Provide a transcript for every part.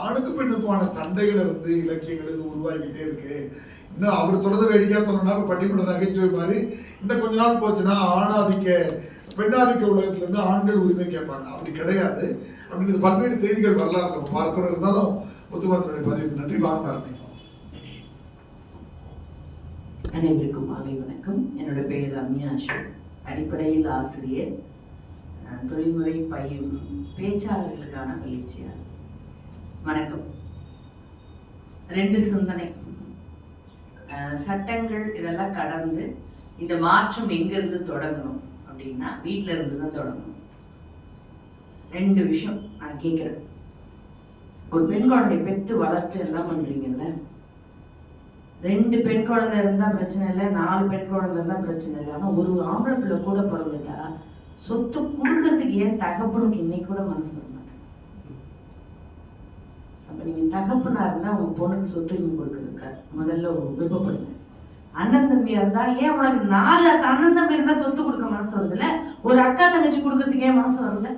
ஆணுக்கு பெண்ணுக்குமான சண்டைகளை இலக்கியங்கள் இது உருவாகிக்கிட்டே இருக்கு. இன்னும் அவர் சொல்றதை வேடிக்கையா சொன்னா பட்டிமன்ற நகைச்சுவை மாதிரி இன்னும் கொஞ்ச நாள் போச்சுன்னா ஆணாதிக்க பெண்ணாதிக்க உலகத்துல இருந்து ஆண்கள் உரிமை கேட்பாங்க. அப்படி கிடையாது அப்படின்னு பல்வேறு செய்திகள் வரலாறு நம்ம பார்க்கிறோம். இருந்தாலும் முத்துமாரனுடைய பதிவுக்கு நன்றி. வாங்க ஆரம்பிக்கும். அனைவருக்கும் மாலை வணக்கம். என்னோட பெயர் ரம்யா அசோக். அடிப்படையில் ஆசிரியர், தொழில்முறை பேச்சாளர்களுக்கான பயிற்சியாளர். வணக்கம். 2 சிந்தனை. சட்டங்கள் இதெல்லாம் கடந்து இந்த மாற்றம் எங்கிருந்து தொடங்கணும் அப்படின்னா வீட்டில இருந்து தான் தொடங்கணும். 2 விஷயம் நான் கேட்கிறேன். ஒரு பெண் குழந்தை பெற்று வளர்த்து எல்லாம் பண்றீங்கல்ல, 2 பெண் குழந்தை இருந்தா பிரச்சனை இல்லை, 4 பெண் குழந்தை இருந்தா பிரச்சனை இல்லை. ஆனா ஒரு ஆம்பளை பிள்ளை கூட பிறந்துட்டா சொத்து கொடுக்கறதுக்கு ஏன் தகப்பனுக்கு இன்னைக்கு கூட மனசு வர மாட்டேன். அப்ப நீங்க தகப்பனா இருந்தா உங்க பொண்ணுக்கு சொத்துரிமை கொடுக்கறதுக்கா முதல்ல ஒரு விருப்பப்படுங்க. அண்ணன் தம்பியா இருந்தா ஏன் உனக்கு 4 அண்ணன் தம்பி இருந்தா சொத்து கொடுக்க மனசு வருதுல்ல, ஒரு அக்கா தங்கச்சி கொடுக்கறதுக்கு ஏன் மனசு வரல?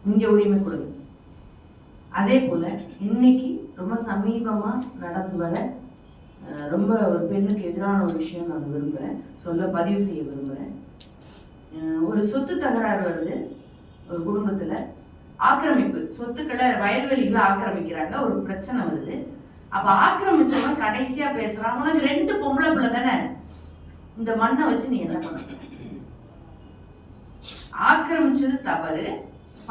இங்க உரிமை கொடுங்க. அதே போல இன்னைக்கு ரொம்ப சமீபமா நடந்து வர ரொம்ப ஒரு பெண்ணுக்கு எதிரான ஒரு விஷயம் நான் விரும்புகிறேன், பதிவு செய்ய விரும்புகிறேன். ஒரு சொத்து தகராறு வருது ஒரு குடும்பத்துல, ஆக்கிரமிப்பு, சொத்துக்களை வயல்வெளிகளை ஆக்கிரமிக்கிறாங்க, ஒரு பிரச்சனை வருது. அப்ப ஆக்கிரமிச்சவன் கடைசியா பேசுறான், உனக்கு 2 பொம்பளை பிள்ளை தானே, இந்த மண்ணை வச்சு நீ என்ன பண்ண? ஆக்கிரமிச்சது தவறு,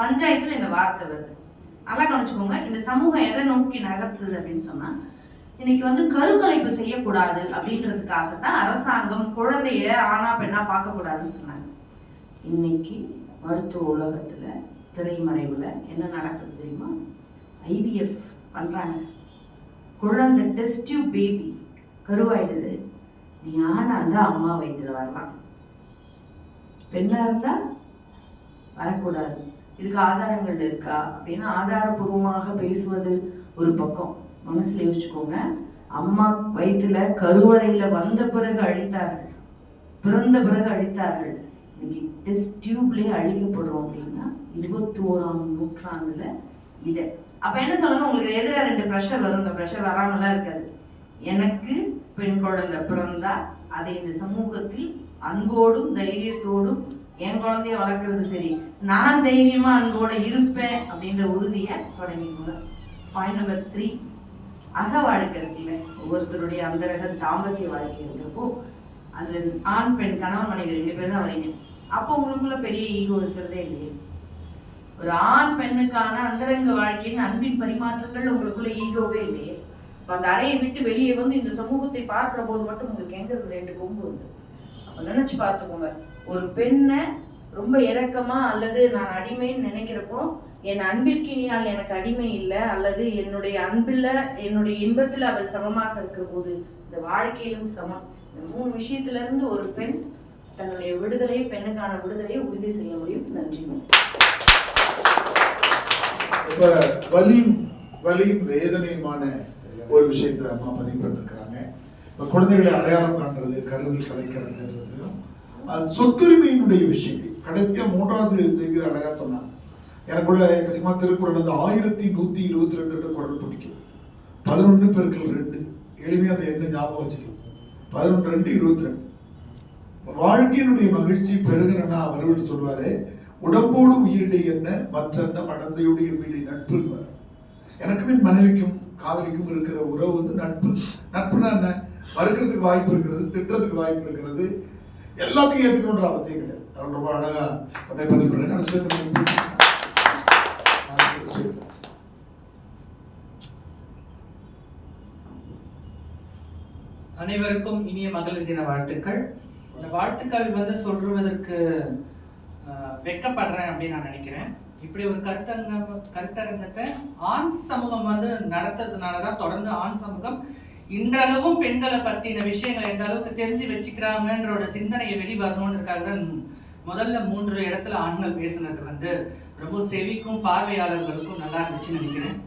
பஞ்சாயத்துல இந்த வார்த்தை வருது. நல்லா கவனிச்சுக்கோங்க. இந்த சமூகம் எதை நோக்கி நகர்த்துது அப்படின்னு சொன்னா, இன்னைக்கு கருக்கலைப்பு செய்யக்கூடாது அப்படின்றதுக்காகத்தான் அரசாங்கம் குழந்தைய ஆணா பெண்ணா பார்க்க கூடாதுன்னு சொன்னாங்க. இன்னைக்கு மருத்துவ உலகத்துல திரைமறைவுல என்ன நடக்குது தெரியுமா? IVF பண்றாங்க. குழந்தை டெஸ்ட் டியூப் பேபி கருவாயிடுது. நீ ஆணா இருந்தா அம்மா வயிற்றுல வரலாம், பெண்ணா இருந்தா வரக்கூடாது. இதுக்கு ஆதாரங்கள் இருக்கா அப்படின்னு ஆதாரபூர்வமாக பேசுவது ஒரு பக்கம். மனசுல யோசிச்சுக்கோங்க. அம்மா வயிற்றுல கருவறையில வந்த பிறகு அழித்தார்கள், பிறந்த பிறகு அழித்தார்கள். இன்னைக்கு டெஸ்ட் டியூப்லயே அழிக்கப்படுறோம் அப்படின்னா 21ஆம் நூற்றாண்டுல இதை அப்ப என்ன சொல்லுங்க, உங்களுக்கு எதிராக 2 ப்ரெஷர் வருங்க. ப்ரெஷர் வராமலாம் இருக்காது. எனக்கு பெண் குழந்தை பிறந்தா அதை இந்த சமூகத்தில் அன்போடும் தைரியத்தோடும் என் குழந்தைய வளர்க்கறது சரி, நான் தைரியமா அன்போட இருப்பேன் அப்படின்ற உறுதியை தொடங்கிக்கோங்க. பாயிண்ட் நம்பர் 3, அக வாழ்க்கை இருக்குல்ல, ஒவ்வொருத்தருடைய அந்தரக தாம்பத்திய வாழ்க்கை இருக்கிறப்போ அதுல ஆண் பெண் கணவன் மனைவி 2 பேரும் தான் வரீங்க. அப்போ உங்களுக்குள்ள பெரிய ஈகோ இருக்கிறதே இல்லையே. ஒரு ஆண் பெண்ணுக்கான அந்தரங்க வாழ்க்கையின் அன்பின் பரிமாற்றங்கள் உங்களுக்குள்ள ஈகோவே இல்லையே. அப்ப அந்த அறையை விட்டு வெளியே இந்த சமூகத்தை பார்க்கிற போது மட்டும் உங்களுக்கு எங்க 2 கொம்பு வந்து அப்ப நினைச்சு பார்த்துக்கோங்க. ஒரு பெண்ணை ரொம்ப இரக்கமா அல்லது நான் அடிமைன்னு நினைக்கிறப்போ, என் அன்பிற்கினியால் எனக்கு அடிமை இல்லை, அல்லது என்னுடைய அன்பில் என்னுடைய இன்பத்துல அவள் சமமாக இருக்கிற போது இந்த வாழ்க்கையிலும் சமம். இந்த 3 விஷயத்துல இருந்து ஒரு பெண் தன்னுடைய விடுதலையை, பெண்ணுக்கான விடுதலையை உறுதி செய்ய முடியும். நன்றி. வலியும் வேதனையுமான ஒரு விஷயத்தை அம்மா பதிவு பண்ணிருக்கிறாங்க. குழந்தைகளை அடையாளம் காண்றது, கருவில் கலைக்கிறது, சொத்துரிமையினுடைய விஷயங்கள் கடைசியா 3வது செய்தியில் அழகா சொன்னாங்க. எனக்கு கூட எக்கச்சக்கமா திருக்குறள் 1122 குறள் பிடிக்கும். 11 × 2 எளிமையா அந்த எண்ணை ஞாபகம் வச்சுக்கணும். 11 2 22. வாழ்க்கையினுடைய மகிழ்ச்சி பெருகனா அவர்கள் சொல்வாரு, உடம்போடு உயிரிடை என்ன மற்ற மடந்தையுடைய வீடு நட்பு. எனக்குமே மனைவிக்கும் காதலிக்கும் இருக்கிற உறவு நட்பு. நட்புனா என்ன? மறுக்கிறதுக்கு வாய்ப்பு இருக்கிறது, திட்டுறதுக்கு வாய்ப்பு இருக்கிறது, எல்லாத்தையும் ஏற்றுக்கணுன்ற அவசியம் கிடையாது. அவர் ரொம்ப அழகா பதிவு பண்ண. அனைவருக்கும் இனிய மகளிர் தின வாழ்த்துக்கள். இந்த வாழ்த்துக்கள் சொல்றதற்கு வெட்கப்படுறேன் அப்படின்னு நான் நினைக்கிறேன். இப்படி ஒரு கருத்தரங்கத்தை ஆண் சமூகம் நடத்துறதுனாலதான் தொடர்ந்து ஆண் சமூகம் இன்றளவும் பெண்களை பத்தின விஷயங்களை எந்த அளவுக்கு தெரிஞ்சு வச்சுக்கிறாங்கன்ற சிந்தனையை வெளிவரணுன்றதுக்காக தான் முதல்ல 3 இடத்துல ஆண்கள் பேசுனது ரொம்ப செவிக்கும் பார்வையாளர்களுக்கும் நல்லா இருந்துச்சுன்னு நினைக்கிறேன்.